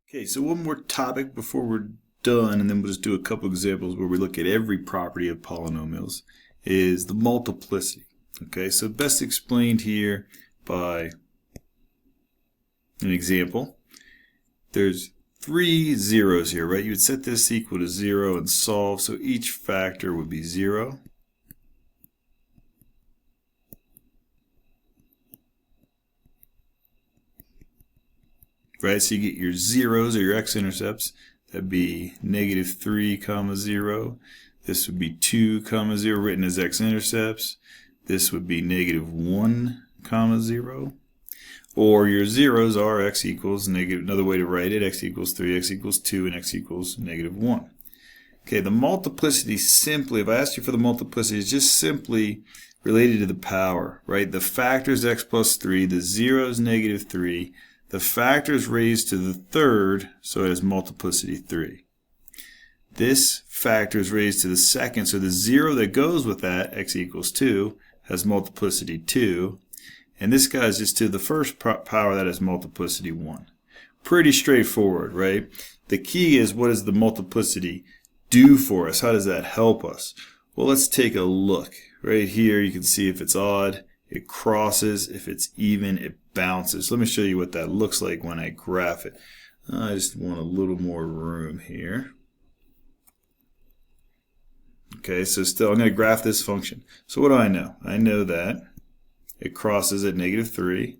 Okay, so one more topic before we're done, and then we'll just do a couple examples where we look at every property of polynomials, is the multiplicity. Okay, so best explained here by an example. There's 3 zeros here, right? You would set this equal to 0 and solve, so each factor would be 0. Right, so you get your zeros or your x-intercepts. That'd be -3, 0. This would be 2, 0 written as x-intercepts. This would be -1, 0. Or your zeros are x equals negative. Another way to write it: x equals 3, x equals 2, and x equals -1. Okay, the multiplicity simply, if I asked you for the multiplicity, is just simply related to the power, right? The factor is x plus 3, the zero is -3. The factor is raised to the third, so it has multiplicity 3. This factor is raised to the second, so the 0 that goes with that, x equals 2, has multiplicity 2. And this guy is just to the first power, that has multiplicity 1. Pretty straightforward, right? The key is, what does the multiplicity do for us? How does that help us? Well, let's take a look. Right here, you can see if it's odd, it crosses. If it's even, it bounces. Let me show you what that looks like when I graph it. I just want a little more room here. Okay, so still I'm going to graph this function. So what do I know? I know that it crosses at -3.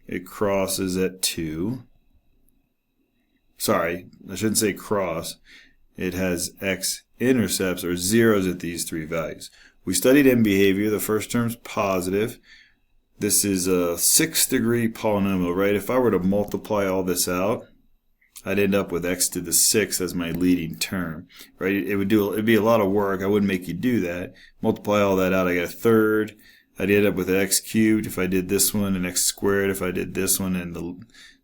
It crosses at 2. Sorry, I shouldn't say cross. It has x-intercepts or zeros at these 3 values. We studied end behavior. The first term's positive. This is a 6th degree polynomial, right? If I were to multiply all this out, I'd end up with x to the 6th as my leading term, right? It'd be a lot of work. I wouldn't make you do that. Multiply all that out, I get a third. I'd end up with an x cubed if I did this one, and x squared if I did this one, and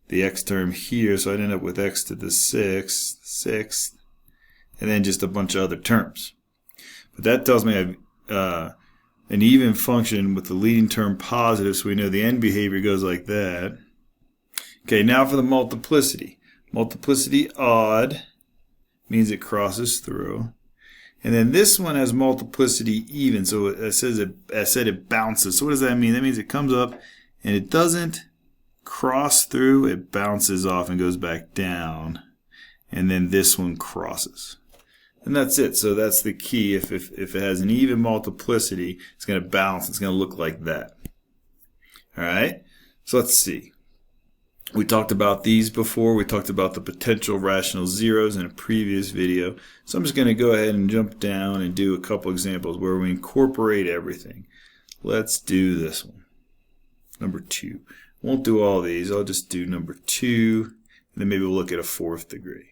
the x term here. So I'd end up with x to the 6th, and then just a bunch of other terms. But that tells me I've an even function with the leading term positive, so we know the end behavior goes like that. Okay, now for the multiplicity. Multiplicity odd means it crosses through. And then this one has multiplicity even, so I said it bounces. So what does that mean? That means it comes up and it doesn't cross through, it bounces off and goes back down. And then this one crosses. And that's it. So that's the key. If it has an even multiplicity, it's going to bounce. It's going to look like that. All right? So let's see. We talked about these before. We talked about the potential rational zeros in a previous video. So I'm just going to go ahead and jump down and do a couple examples where we incorporate everything. Let's do this one. Number 2. Won't do all these. I'll just do number 2. And then maybe we'll look at a 4th degree.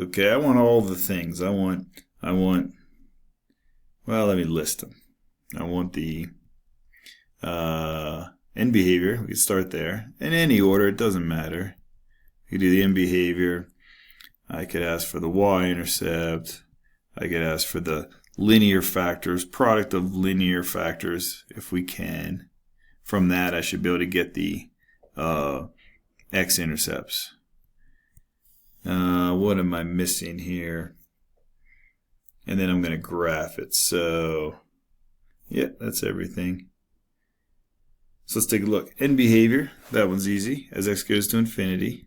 Okay, I want all the things. I want, well, let me list them. I want the end behavior. We can start there. In any order, it doesn't matter. You do the end behavior. I could ask for the y-intercept. I could ask for the linear factors, product of linear factors, if we can. From that, I should be able to get the x-intercepts. What am I missing here? And then I'm going to graph it. So, yeah, that's everything. So let's take a look. End behavior, that one's easy. As x goes to infinity,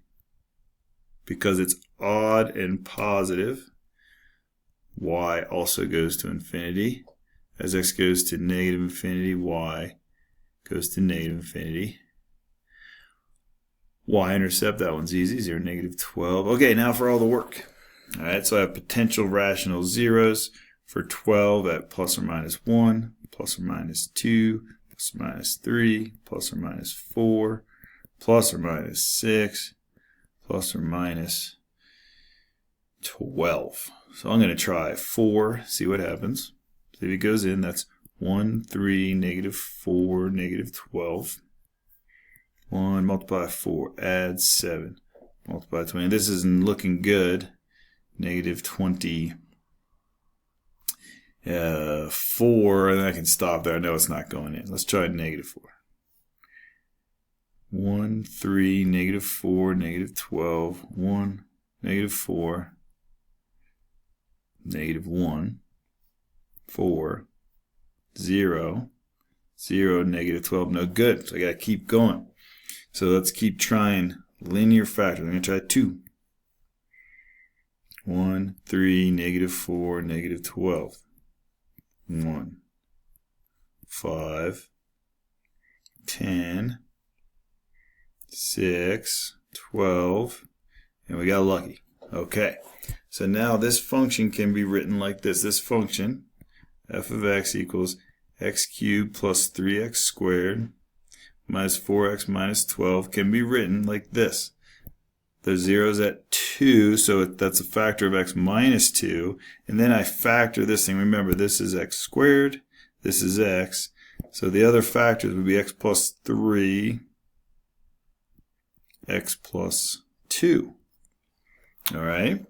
because it's odd and positive, y also goes to infinity. As x goes to negative infinity, y goes to negative infinity. Y-intercept, that one's easy, 0, -12. Okay, now for all the work. All right, so I have potential rational zeros for 12 at plus or minus 1, plus or minus 2, plus or minus 3, plus or minus 4, plus or minus 6, plus or minus 12. So I'm going to try 4, see what happens. So if it goes in, that's 1, 3, -4, -12. 1, multiply 4, add 7, multiply 20. This isn't looking good. -24, and I can stop there. I know it's not going in. Let's try -4. 1, 3, negative 4, negative 12, 1, negative 4, negative 1, 4, 0, 0, negative 12. No good. So I got to keep going. So let's keep trying linear factors. I'm going to try 2. 1, 3, negative 4, negative 12. 1, 5, 10, 6, 12, and we got lucky. Okay, so now this function can be written like this. This function, f of x equals x cubed plus 3x squared minus 4x minus 12 can be written like this. The zero's at 2, so that's a factor of x minus 2. And then I factor this thing. Remember, this is x squared. This is x. So the other factors would be x plus 3, x plus 2. All right?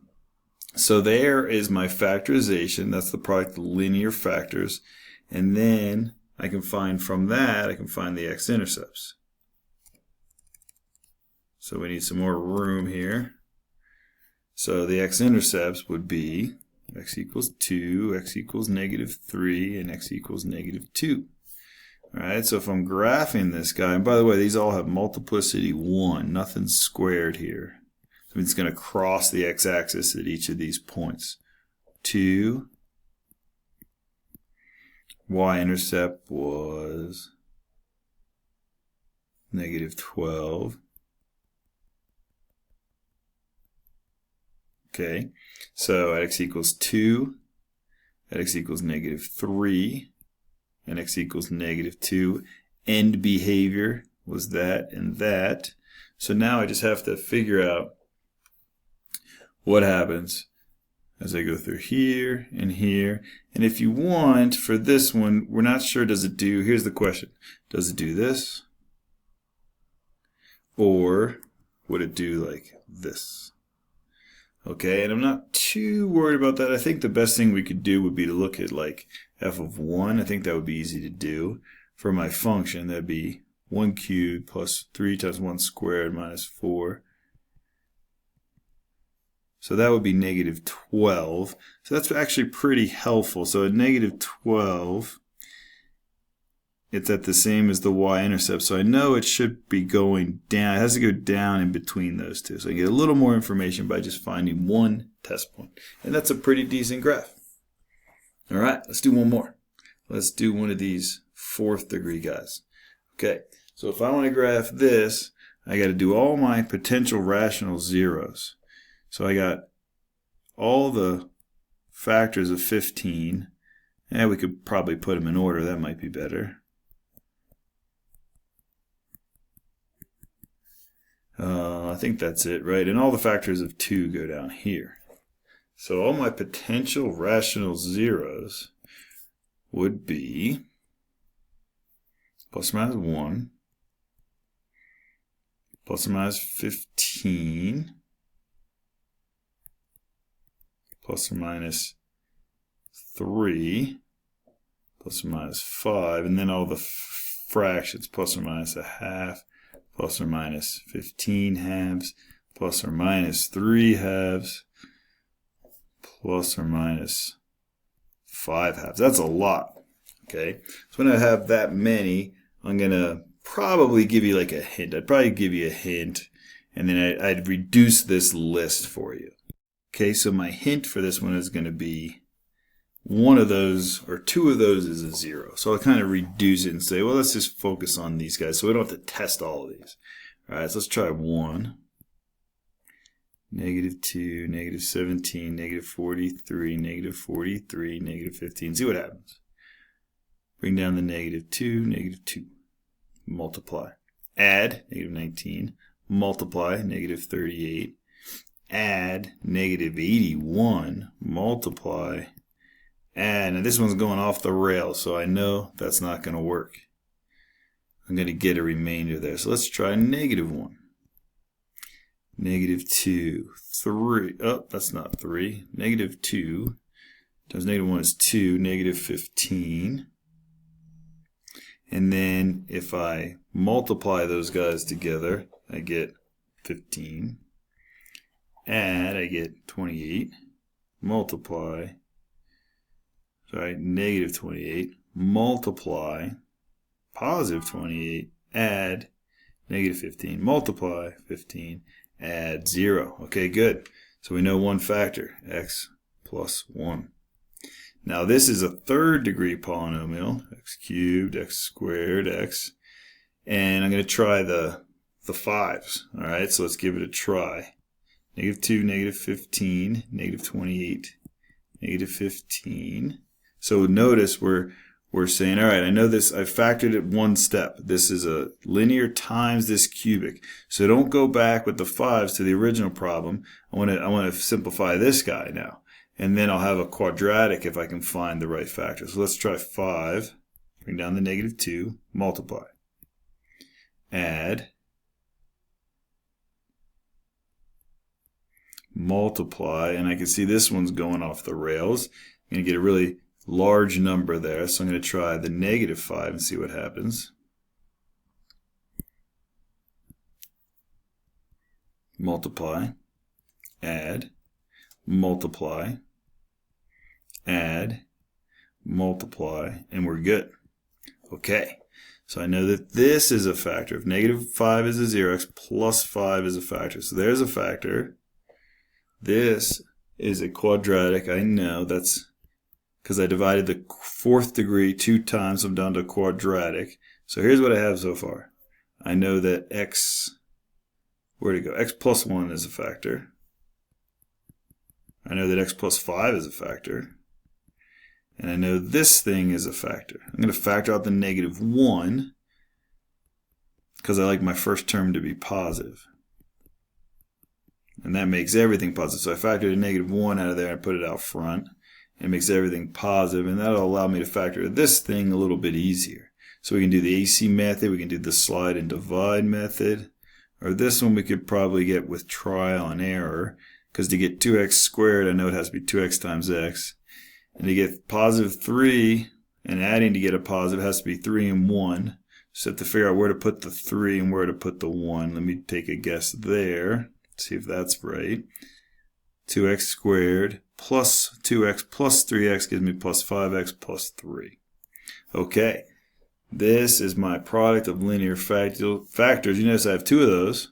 So there is my factorization. That's the product of linear factors. And then I can find from that, I can find the x-intercepts. So we need some more room here. So the x-intercepts would be x equals 2, x equals negative 3, and x equals negative 2. All right, so if I'm graphing this guy, and by the way, these all have multiplicity 1, nothing squared here. So it's going to cross the x-axis at each of these points. 2, y-intercept was negative 12. Okay, so at x equals 2, at x equals negative 3, and x equals negative 2. End behavior was that and that. So now I just have to figure out what happens as I go through here and here. And if you want, for this one, we're not sure, does it do, here's the question, does it do this? Or would it do like this? Okay, and I'm not too worried about that. I think the best thing we could do would be to look at like f of 1. I think that would be easy to do. For my function, that'd be 1 cubed plus 3 times 1 squared minus 4. So that would be negative 12. So that's actually pretty helpful. So at negative 12, it's at the same as the y-intercept. So I know it should be going down. It has to go down in between those two. So I get a little more information by just finding one test point. And that's a pretty decent graph. All right, let's do one more. Let's do one of these 4th degree guys. Okay, so if I want to graph this, I got to do all my potential rational zeros. So I got all the factors of 15. And we could probably put them in order. That might be better. I think that's it, right? And all the factors of 2 go down here. So all my potential rational zeros would be plus or minus 1, plus or minus 15, plus or minus 3, plus or minus 5, and then all the fractions, plus or minus a half, plus or minus 15 halves, plus or minus 3 halves, plus or minus 5 halves. That's a lot. Okay, so when I have that many, I'm going to probably give you like a hint. I'd probably give you a hint, and then I'd reduce this list for you. Okay, so my hint for this one is going to be one of those or 2 of those is a 0. So I'll kind of reduce it and say, well, let's just focus on these guys so we don't have to test all of these. All right, so let's try 1, negative 2, negative 17, negative 43, negative 43, negative 15. See what happens. Bring down the negative 2, negative 2. Multiply. Add, negative 19. Multiply, negative 38. Add, negative 81. Multiply. And this one's going off the rails, so I know that's not going to work. I'm going to get a remainder there. So let's try negative 1. Negative 2, 3. Oh, that's not 3. Negative 2 times negative 1 is 2. Negative 15. And then if I multiply those guys together, I get 15. Add, I get 28. Multiply, sorry, negative 28. Multiply, positive 28. Add, negative 15. Multiply, 15. Add 0. Okay, good. So we know one factor, x plus 1. Now this is a third degree polynomial, x cubed, x squared, x. And I'm going to try the 5s. All right, so let's give it a try. Negative 2, negative 15, negative 28, negative 15. So notice we're saying, all right, I know this, I factored it one step. This is a linear times this cubic. So don't go back with the 5s to the original problem. I want to simplify this guy now. And then I'll have a quadratic if I can find the right factor. So let's try 5, bring down the negative 2, multiply. Add, multiply, and I can see this one's going off the rails. I'm going to get a really large number there, so I'm going to try the negative 5 and see what happens. Multiply, add, multiply, add, multiply, and we're good. Okay, so I know that this is a factor. If negative 5 is a 0, x plus 5 is a factor. So there's a factor. This is a quadratic. I know that's because I divided the fourth degree 2 times, so I'm down to quadratic. So here's what I have so far. I know that x, where'd it go? X plus 1 is a factor. I know that x plus 5 is a factor. And I know this thing is a factor. I'm going to factor out the negative 1 because I like my first term to be positive. And that makes everything positive. So I factored a negative 1 out of there and put it out front. It makes everything positive, and that'll allow me to factor this thing a little bit easier. So we can do the AC method, we can do the slide and divide method, or this one we could probably get with trial and error, because to get 2x squared, I know it has to be 2x times x. And to get positive 3, and adding to get a positive, has to be 3 and 1. So I have to figure out where to put the 3 and where to put the 1. Let me take a guess there. See if that's right. 2x squared plus 2x plus 3x gives me plus 5x plus 3. Okay, this is my product of linear factors. You notice I have 2 of those.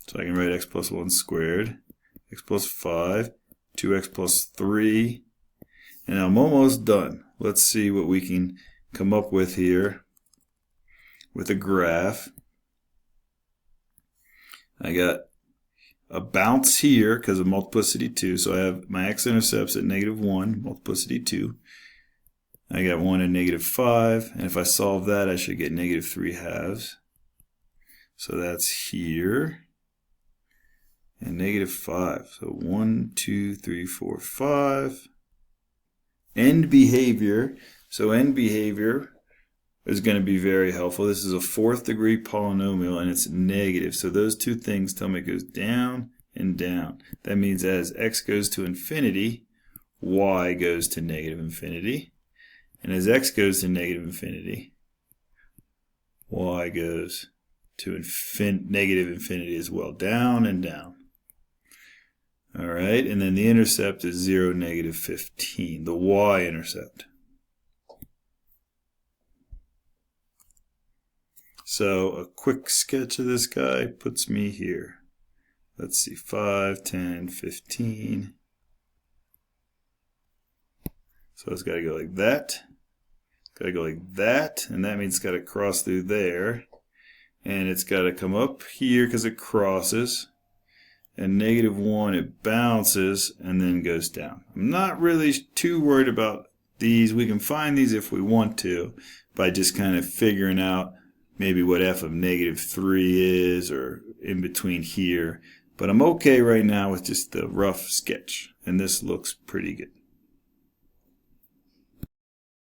So I can write x plus 1 squared, x plus 5, 2x plus 3. And I'm almost done. Let's see what we can come up with here with a graph. I got a bounce here because of multiplicity 2. So I have my x-intercepts at negative 1, multiplicity 2. I got 1 and negative 5. And if I solve that, I should get negative 3 halves. So that's here. And negative 5. So 1, 2, 3, 4, 5. End behavior. So end behavior is going to be very helpful. This is a fourth degree polynomial and it's negative. So those two things tell me it goes down and down. That means as x goes to infinity, y goes to negative infinity. And as x goes to negative infinity, y goes to negative infinity as well. Down and down. All right, and then the intercept is 0, negative 15, the y-intercept. So a quick sketch of this guy puts me here. Let's see, 5, 10, 15. So it's got to go like that. It's got to go like that, and that means it's got to cross through there. And it's got to come up here because it crosses. And negative 1, it bounces and then goes down. I'm not really too worried about these. We can find these if we want to by just kind of figuring out maybe what f of negative 3 is or in between here. But I'm okay right now with just the rough sketch. And this looks pretty good.